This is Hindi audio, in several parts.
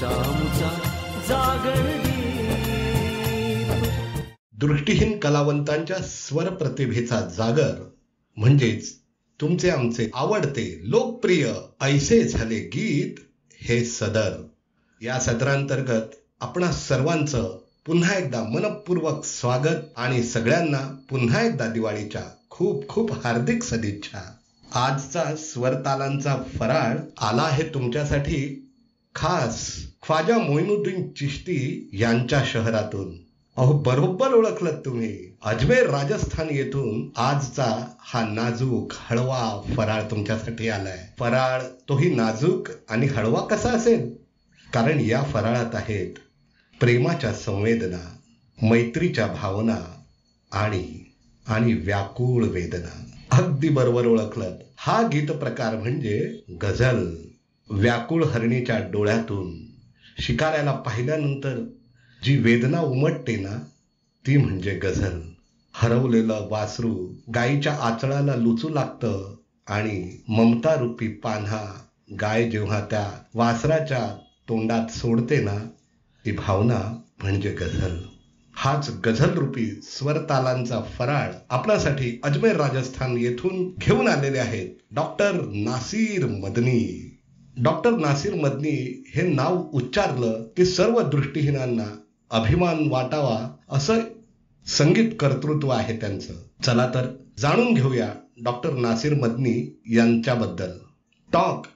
आमचा जागर दृष्टीहीन कलावंतांच्या स्वर प्रतिभेचा जागर म्हणजेच तुमचे आमचे आवडते लोकप्रिय ऐसे झाले गीत हे सदर. या सदरांतर्गत आपणा सर्वांचं पुन्हा एकदा मनपूर्वक स्वागत आणि सगळ्यांना पुन्हा एकदा दिवाळीच्या खूप खूप हार्दिक सदिच्छा. आजचा स्वरतालांचा फराळ आला आहे तुमच्यासाठी खास ख्वाजा मोइनुद्दीन चिश्ती यांच्या शहरातून. अहो बरोबर ओळखलत तुम्ही. अजमेर राजस्थान येथून आजचा हा नाजूक हळवा फराळ तुमच्यासाठी आलाय. फराळ तोही नाजूक आणि हळवा कसा असेल? कारण या फराळात आहेत प्रेमाच्या संवेदना, मैत्रीच्या भावना आणि व्याकुळ वेदना. अगदी बरोबर ओळखलं. हा गीत प्रकार म्हणजे गझल. व्याकुळ हरणीच्या डोळ्यातून शिकाऱ्याला पाहिल्यानंतर जी वेदना उमटते ना, ती म्हणजे गझल. हरवलेलं वासरू गायीच्या आचळाला लुचू लागतं आणि ममता रूपी पान्हा गाय जेव्हा त्या वासराच्या तोंडात सोडते ना, ती भावना म्हणजे गझल. हाच गझल रूपी स्वरतालांचा फराळ आपल्यासाठी अजमेर राजस्थान येथून घेऊन आलेले आहेत डॉक्टर नासिर मदनी. डॉक्टर नासिर मदनी हे नाव उच्चारलं की सर्व दृष्टीहीनांना अभिमान वाटावा असं संगीत कर्तृत्व आहे त्यांचं. चला तर जाणून घेऊया डॉक्टर नासिर मदनी यांच्याबद्दल. टॉक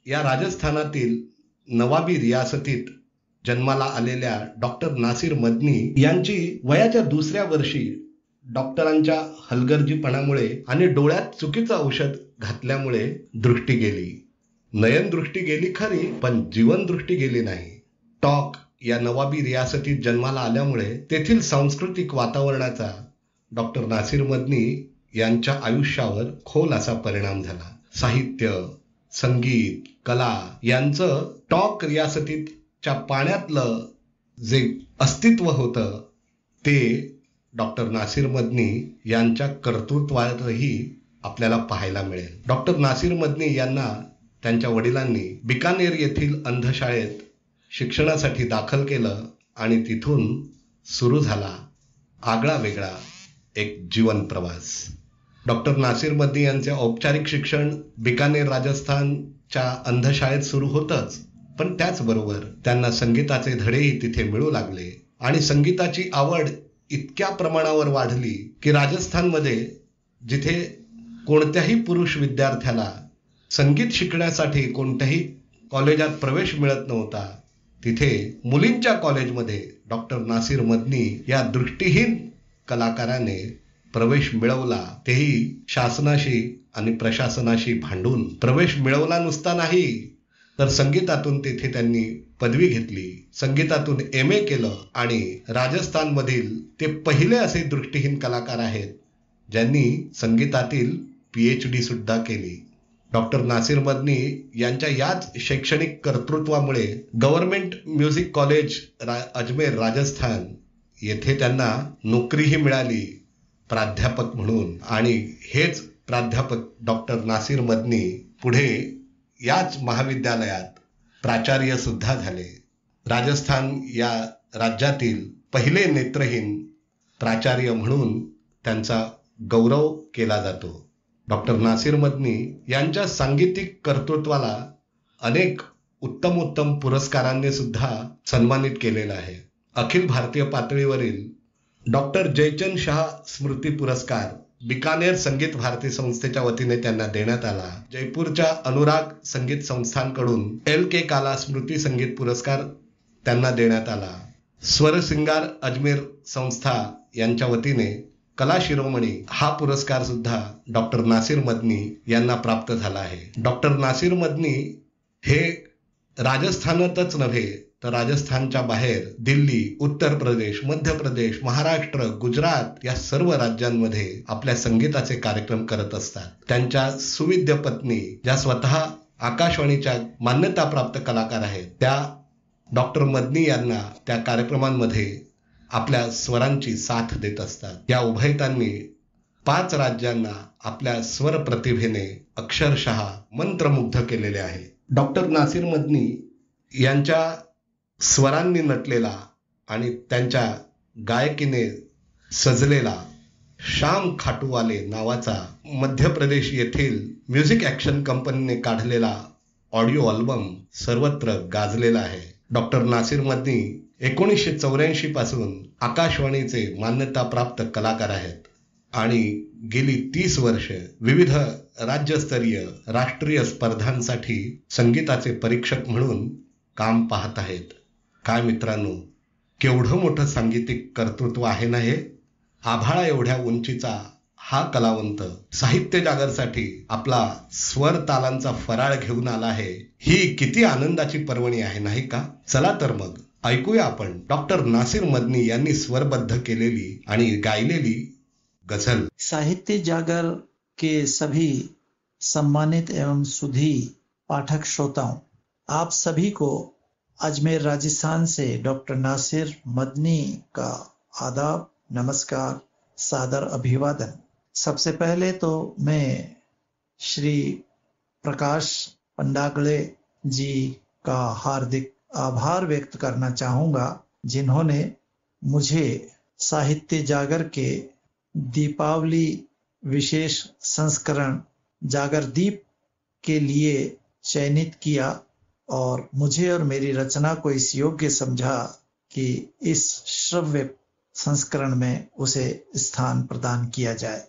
या राजस्थानातील नवाबी रियासतीत जन्माला आलेल्या डॉक्टर नासिर मदनी यांची वयाच्या 2ऱ्या वर्षी डॉक्टरांच्या हलगर्जीपणामुळे आणि डोळ्यात चुकीचं औषध घातल्यामुळे दृष्टी गेली. नयनदृष्टी गेली खरी, पण जीवनदृष्टी गेली नाही. टॉक या नवाबी रियासतीत जन्माला आल्यामुळे तेथील सांस्कृतिक वातावरणाचा डॉक्टर नासिर मदनी यांच्या आयुष्यावर खोल असा परिणाम झाला. साहित्य, संगीत, कला यांचं टॉक रियासतीच्या पाण्यातलं जे अस्तित्व होतं ते डॉक्टर नासिर मदनी यांच्या कर्तृत्वातही आपल्याला पाहायला मिळेल. डॉक्टर नासिर मदनी यांना त्यांच्या वडिलांनी बिकानेर येथील अंधशाळेत शिक्षणासाठी दाखल केलं आणि तिथून सुरू झाला आगळा वेगळा एक जीवन प्रवास. डॉक्टर नासिर मदनी यांचे औपचारिक शिक्षण बिकानेर राजस्थानच्या अंधशाळेत सुरू होतंच, पण त्याचबरोबर त्यांना संगीताचे धडेही तिथे मिळू लागले आणि संगीताची आवड इतक्या प्रमाणावर वाढली की राजस्थानमध्ये जिथे कोणत्याही पुरुष विद्यार्थ्याला संगीत शिकण्यासाठी कोणत्याही कॉलेजात प्रवेश मिळत नव्हता, तिथे मुलींच्या कॉलेजमध्ये डॉक्टर नासिर मदनी या दृष्टीहीन कलाकाराने प्रवेश मिळवला. तेही शासनाशी आणि प्रशासनाशी भांडून प्रवेश मिळवला. नुसता नाही तर संगीतातून तिथे त्यांनी पदवी घेतली, संगीतातून MA केलं आणि राजस्थानमधील ते पहिले असे दृष्टीहीन कलाकार आहेत ज्यांनी संगीतातील PhD सुद्धा केली. डॉक्टर नासिर मदनी यांच्या याच शैक्षणिक कर्तृत्वामुळे government music college Ajmer Rajasthan येथे त्यांना नोकरीही मिळाली प्राध्यापक म्हणून. आणि हेच प्राध्यापक डॉक्टर नासिर मदनी पुढे याच महाविद्यालयात प्राचार्य सुद्धा झाले. राजस्थान या राज्यातील पहिले नेत्रहीन प्राचार्य म्हणून त्यांचा गौरव केला जातो. डॉक्टर नासिर मदनी यांच्या सांगीतिक कर्तृत्वाला अनेक उत्तम पुरस्कारांनी सुद्धा सन्मानित केलेलं आहे. अखिल भारतीय पातळीवरील डॉक्टर जयचंद शाह स्मृती पुरस्कार बिकानेर संगीत भारती संस्थेच्या वतीने त्यांना देण्यात आला. जयपूरच्या अनुराग संगीत संस्थांकडून LK काला स्मृती संगीत पुरस्कार त्यांना देण्यात आला. स्वरसिंगार अजमेर संस्था यांच्या वतीने कला शिरोमणी हा पुरस्कार सुद्धा डॉक्टर नासिर मदनी यांना प्राप्त झाला आहे. डॉक्टर नासिर मदनी हे राजस्थानातच नव्हे तर राजस्थानच्या बाहेर दिल्ली, उत्तर प्रदेश, मध्य प्रदेश, महाराष्ट्र, गुजरात या सर्व राज्यांमध्ये आपल्या संगीताचे कार्यक्रम करत असतात. त्यांच्या सुविद्य पत्नी ज्या स्वतः आकाशवाणीच्या मान्यताप्राप्त कलाकार आहेत, त्या डॉक्टर मदनी यांना त्या कार्यक्रमांमध्ये आपल्या स्वरांची साथ देत असतात. या उभयतांनी 5 राज्यांना आपल्या स्वर प्रतिभेने अक्षरशः मंत्रमुग्ध केलेले आहे. डॉक्टर नासिर मदनी यांच्या स्वरांनी नटलेला आणि त्यांच्या गायकीने सजलेला श्याम खाटूवाले नावाचा मध्य प्रदेश येथील म्युझिक ॲक्शन कंपनीने काढलेला ऑडिओ अल्बम सर्वत्र गाजलेला आहे. डॉक्टर नासिर मदनी 1984 पासून आकाशवाणीचे मान्यताप्राप्त कलाकार आहेत आणि गेली 30 वर्ष विविध राज्यस्तरीय राष्ट्रीय स्पर्धांसाठी संगीताचे परीक्षक म्हणून काम पाहत आहेत. काय मित्रांनो, केवढं मोठं सांगीतिक कर्तृत्व आहे ना हे. आभाळा एवढ्या उंचीचा हा कलावंत साहित्य जागरसाठी आपला स्वर तालांचा फराळ घेऊन आला आहे. ही किती आनंदाची पर्वणी आहे नाही का. चला तर मग ऐकूया आपण डॉक्टर नासिर मदनी यांनी स्वरबद्ध केलेली आणि गायलेली गझल. साहित्य जागर के सभी सम्मानित एवं सुधी पाठक श्रोताओं, आप सभी को अजमेर राजस्थान से डॉक्टर नासिर मदनी का आदाब, नमस्कार, सादर अभिवादन. सबसे पहले तो मैं श्री प्रकाश पंडागले जी का हार्दिक आभार व्यक्त करना चाहूँगा, जिन्होंने मुझे साहित्य जागर के दीपावली विशेष संस्करण जागर दीप के लिए चयनित किया और मुझे और मेरी रचना को इस योग्य समझा कि इस श्रव्य संस्करण में उसे स्थान प्रदान किया जाए.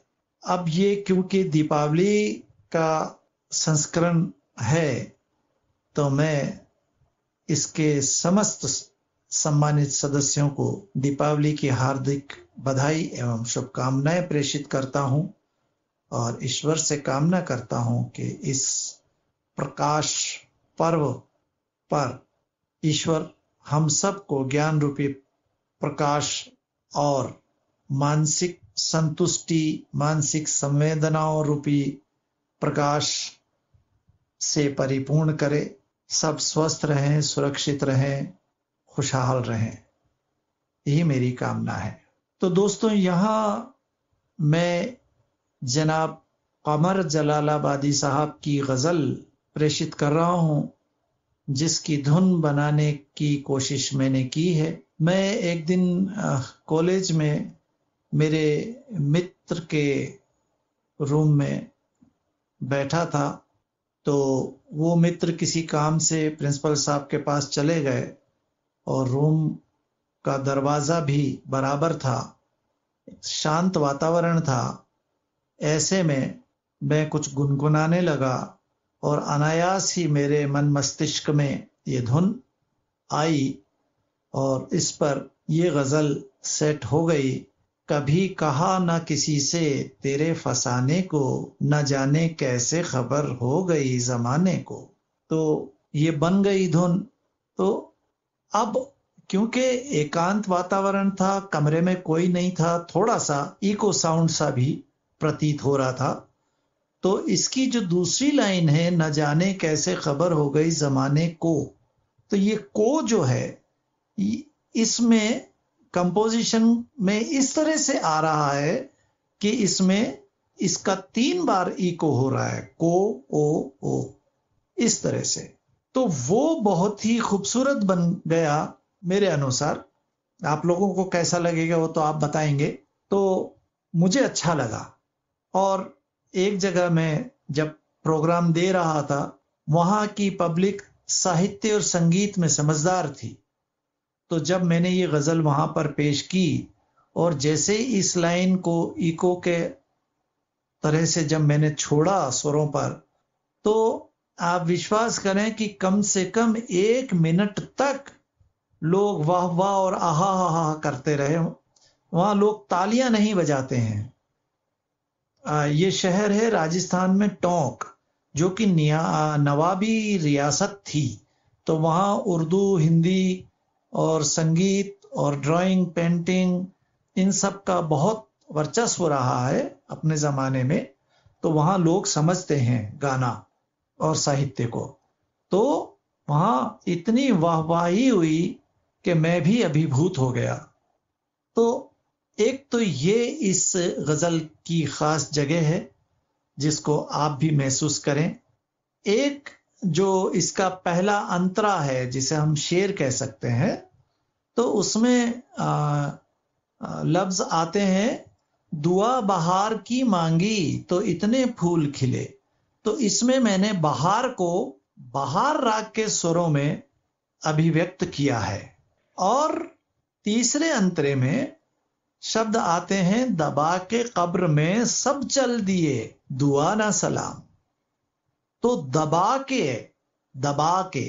अब ये क्योंकि दीपावली का संस्करण है तो मैं इसके समस्त सम्मानित सदस्यों को दीपावली की हार्दिक बधाई एवं शुभकामनाएं प्रेषित करता हूं और ईश्वर से कामना करता हूं कि इस प्रकाश पर्व पर ईश्वर हम सबको ज्ञान रूपी प्रकाश और मानसिक संतुष्टि, मानसिक संवेदनाओं रूपी प्रकाश से परिपूर्ण करे. सब स्वस्थ रहें, सुरक्षित रहें, खुशहाल रहें, यही मेरी कामना है. तो दोस्तों, यहाँ मैं जनाब कमर जलालाबादी साहब की गज़ल प्रेषित कर रहा हूँ, जिसकी धुन बनाने की कोशिश मैंने की है. मैं एक दिन कॉलेज में मेरे मित्र के रूम में बैठा था, तो वो मित्र किसी काम से प्रिंसिपल साहब के पास चले गए और रूम का दरवाज़ा भी बराबर था, शांत वातावरण था. ऐसे में मैं कुछ गुनगुनाने लगा और अनायास ही मेरे मन मस्तिष्क में ये धुन आई और इस पर ये गज़ल सेट हो गई. कभी कहा न किसी से तेरे फसाने को, न जाने कैसे खबर हो गई ज़माने को. तो ये बन गई धुन. तो अब क्योंकि एकांत वातावरण था, कमरे में कोई नहीं था, थोड़ा सा इको साउंड सा भी प्रतीत हो रहा था, तो इसकी जो दूसरी लाइन है, न जाने कैसे खबर हो गई ज़माने को, तो ये को जो है इसमें कंपोजिशन में इस तरह से आ रहा है कि इसमें इसका 3 बार इको हो रहा है, को ओ इस तरह से. तो वो बहुत ही खूबसूरत बन गया मेरे अनुसार. आप लोगों को कैसा लगेगा वो तो आप बताएंगे. तो मुझे अच्छा लगा. और एक जगह मैं जब प्रोग्राम दे रहा था, वहां की पब्लिक साहित्य और संगीत में समझदार थी. तो जब मैंने ये गज़ल वहां पर पेश की और जैसे इस लाइन को इको के तरह से जब मैंने छोड़ा स्वरों पर, तो आप विश्वास करें कि कम से कम 1 मिनट तक लोग वाह वाह और आहा हा करते रहे. वहां लोग तालियां नहीं बजाते हैं. ये शहर है राजस्थान में टोंक, जो कि नवाबी रियासत थी. तो वहाँ उर्दू, हिंदी और संगीत और ड्राइंग, पेंटिंग, इन सब का बहुत वर्चस्व रहा है अपने ज़माने में. तो वहाँ लोग समझते हैं गाना और साहित्य को. तो वहाँ इतनी वाहवाही हुई कि मैं भी अभिभूत हो गया. तो एक तो ये इस गज़ल की ख़ास जगह है जिसको आप भी महसूस करें. एक जो इसका पहला अंतरा है जिसे हम शेर कह सकते हैं, तो उसमें लफ्ज आते हैं, दुआ बहार की मांगी तो इतने फूल खिले। तो इसमें मैंने बहार को बहार राग के स्वरों में अभिव्यक्त किया है। और तीसरे अंतरे में शब्द आते हैं, दबा के कब्र में सब चल दिए दुआ ना सलाम। तो दबा के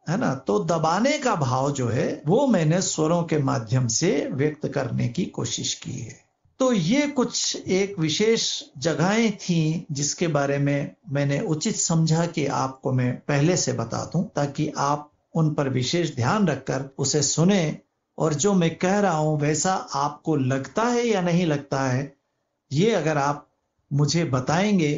है ना, तो दबाने का भाव जो है वो मैंने स्वरों के माध्यम से व्यक्त करने की कोशिश की है। तो ये कुछ एक विशेष जगहें थी जिसके बारे में मैंने उचित समझा कि आपको मैं पहले से बता दूं, ताकि आप उन पर विशेष ध्यान रखकर उसे सुने, और जो मैं कह रहा हूं वैसा आपको लगता है या नहीं लगता है, ये अगर आप मुझे बताएंगे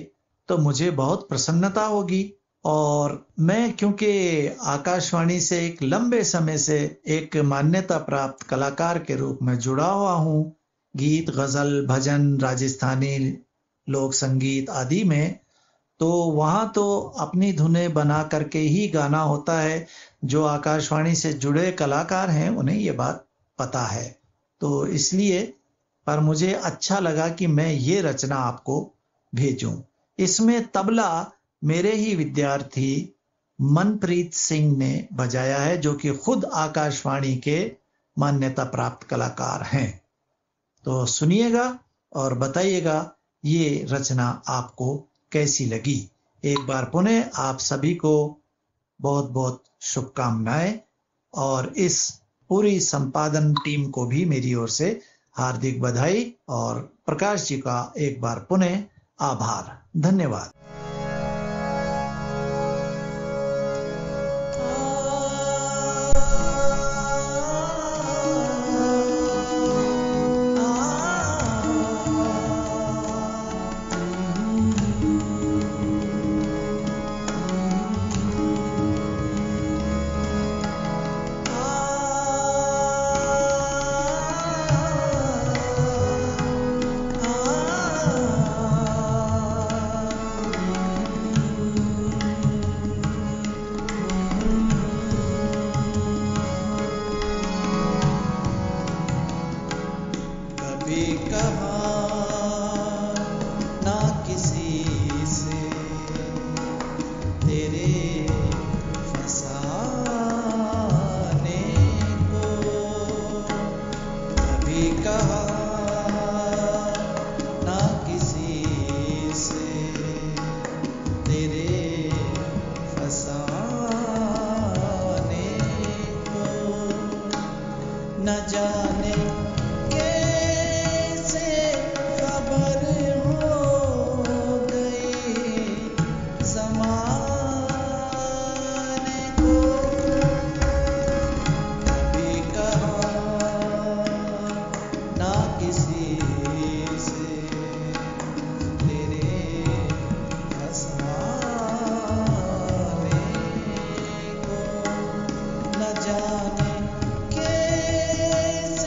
तो मुझे बहुत प्रसन्नता होगी। और मैं क्योंकि आकाशवाणी से एक लंबे समय से एक मान्यता प्राप्त कलाकार के रूप में जुड़ा हुआ हूं, गीत, गजल, भजन, राजस्थानी लोक संगीत आदि में, तो वहां तो अपनी धुनें बना करके ही गाना होता है। जो आकाशवाणी से जुड़े कलाकार हैं उन्हें ये बात पता है। तो इसलिए पर मुझे अच्छा लगा कि मैं ये रचना आपको भेजूं। इसमें तबला मेरे ही विद्यार्थी मनप्रीत सिंह ने बजाया है, जो कि खुद आकाशवाणी के मान्यता प्राप्त कलाकार हैं। तो सुनिएगा और बताइएगा ये रचना आपको कैसी लगी। एक बार पुनः आप सभी को बहुत बहुत शुभकामनाएं, और इस पूरी संपादन टीम को भी मेरी ओर से हार्दिक बधाई, और प्रकाश जी का एक बार पुनः आभार। धन्यवाद। न जाने कैसे खबर हो गई ज़माने को, कभी कहा ना किसी से तेरे फसाने को, न जाने कैसे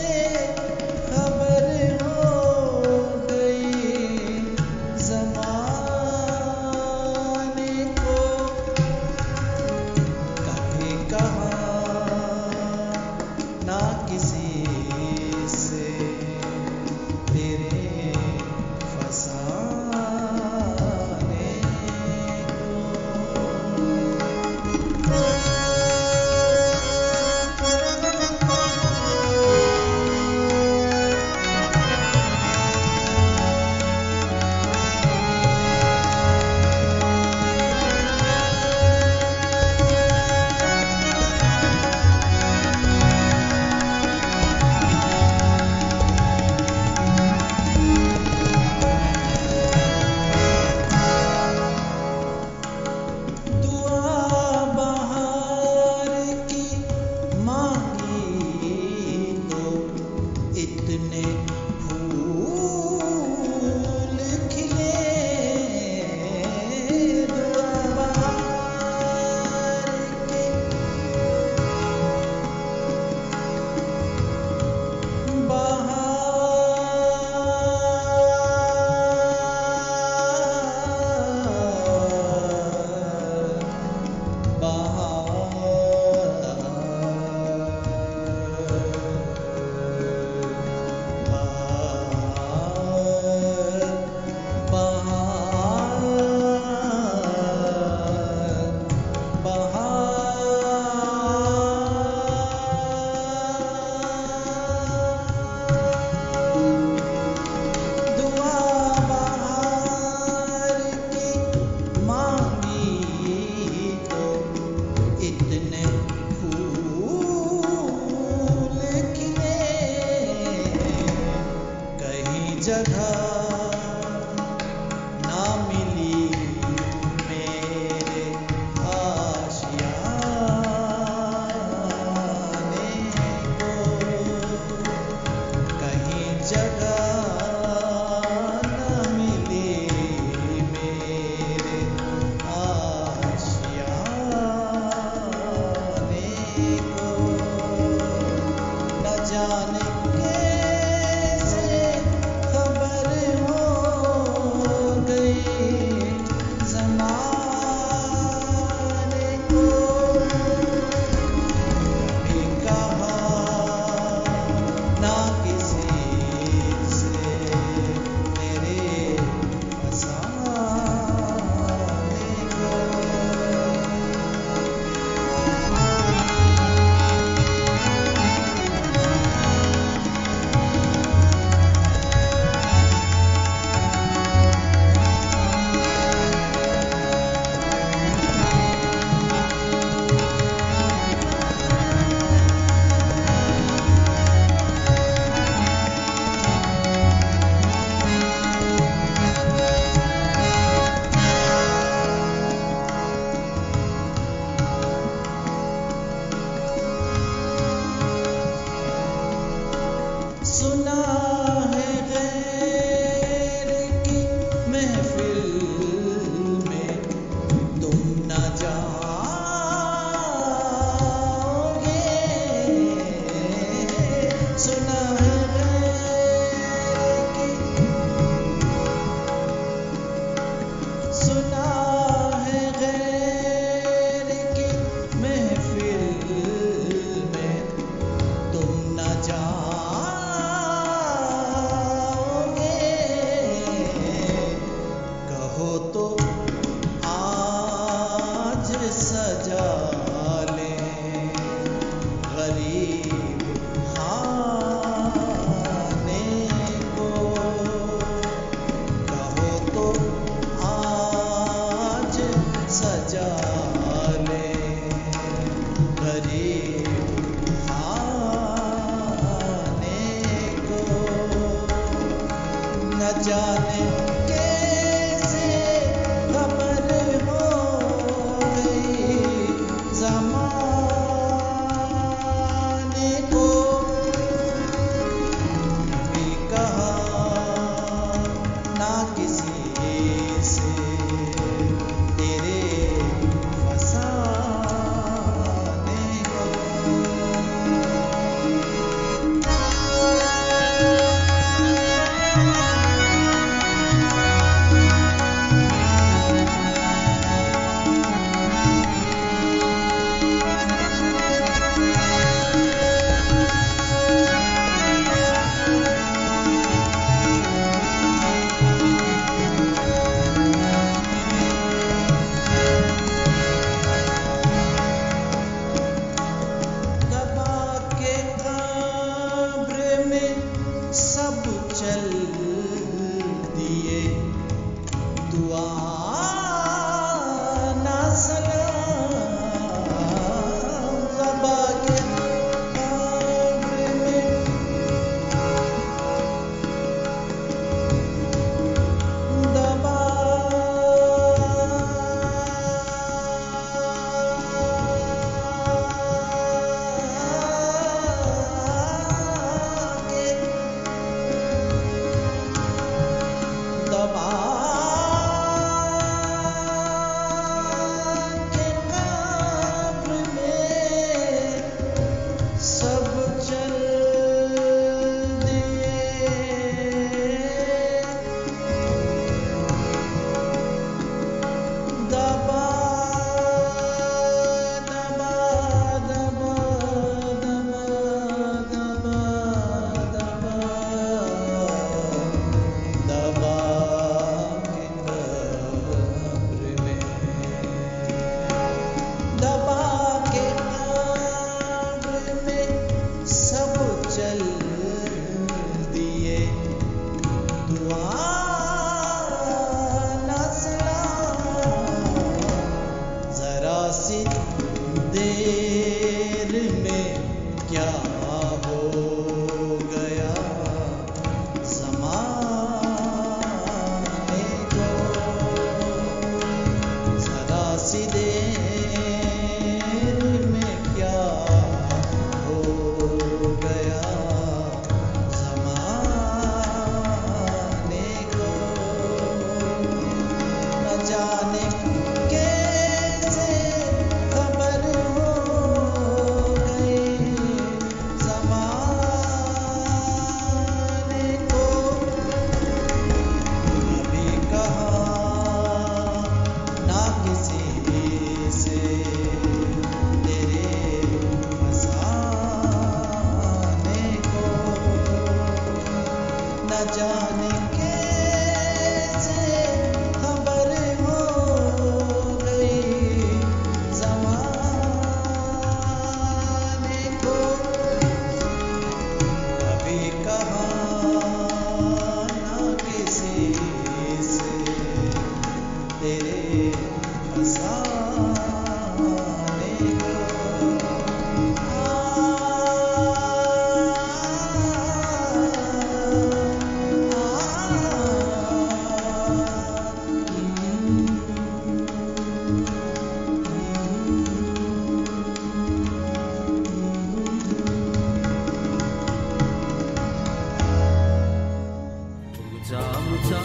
आमचा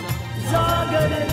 जागर